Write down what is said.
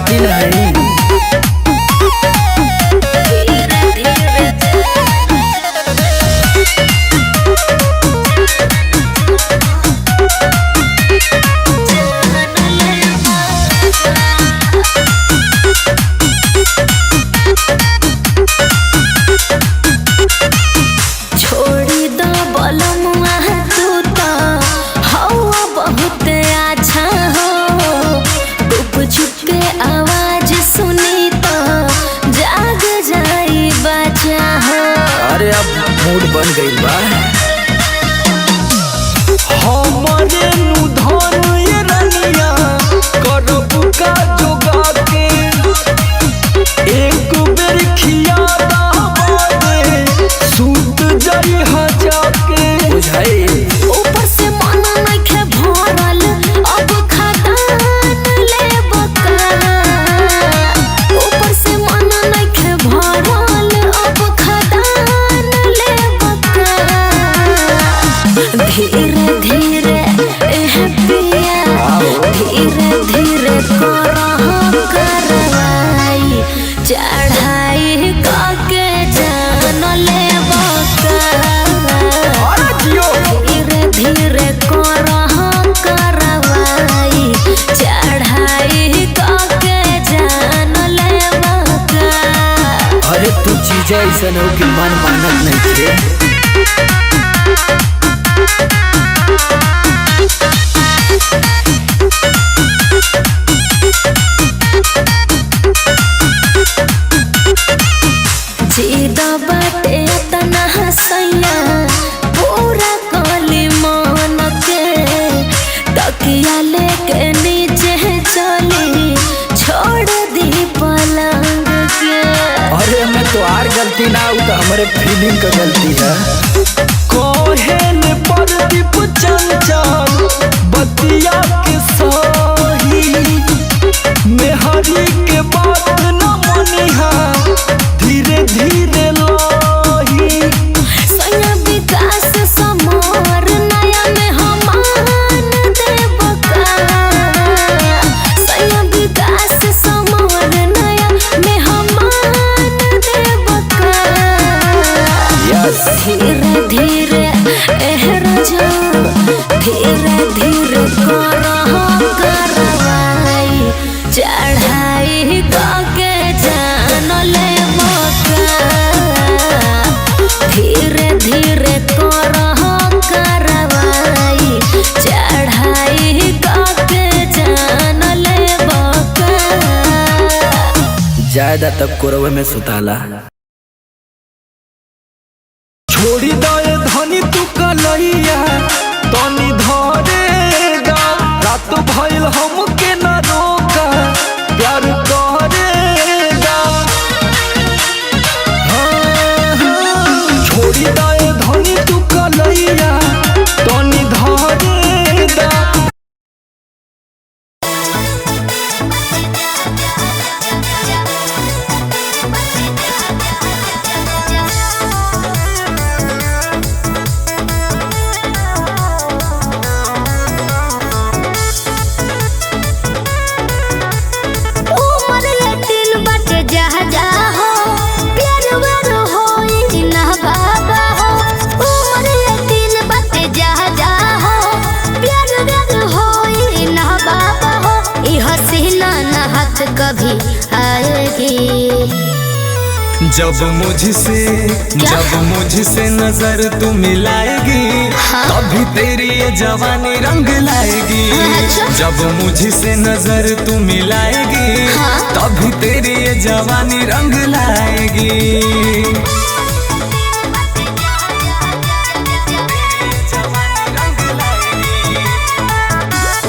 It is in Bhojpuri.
पार्टी नहीं। अरे अब मूड बन गई बा हमारे धन ये रनिया करब का जोगा के एक बेर खिया दे सूत जाई हजा के बुझाई। ऊपर से मन नइखे भरल अब खदान ले बका। ऊपर से मन नइखे भरल अब खदान ले बका। धीरे धीरे एह पिया धीरे धीरे करह करवाई चढ़ाई काके जान ले बका। धीरे धीरे करह करवाई चढ़ाई काके जान ले बका। अरे तू चीज ऐसा हो कि मन मानत नहीं थे। जीदा बाटे तना हसैया पूरा कली मन के तकिया लेके नीचे चली छोड़ दी पलंग के। अरे मैं तो आर गलती ना हूँ तो हमारे फीलिंग का गलती है। कोहेन परदीप चंचल बतिया के सही मेहरी के बात न मनिहा धीरे धीरे लाही। सैया विकास समर नया में हमान देवका। सैया विकास समर नया में हमान देवका। धीरे धीरे एह रजा धीरे धीरे करह करवाई चढ़ाई काके जान ले बका। धीरे धीरे करह करवाई चढ़ाई काके जान ले बका। ज्यादा तक कोरवे में सुताला छोड़ी दे धनी तू कलैया तनी धरेगा रात भइल हमके न रोका प्यार करेगा। छोड़ी दे धनी तू कलैया तनी धरेगा। कभी आएगी जब मुझसे नजर तू मिलाएगी तभी तेरी ये जवानी रंग लाएगी। जब मुझसे नजर तू मिलाएगी तभी तेरी ये जवानी रंग लाएगी।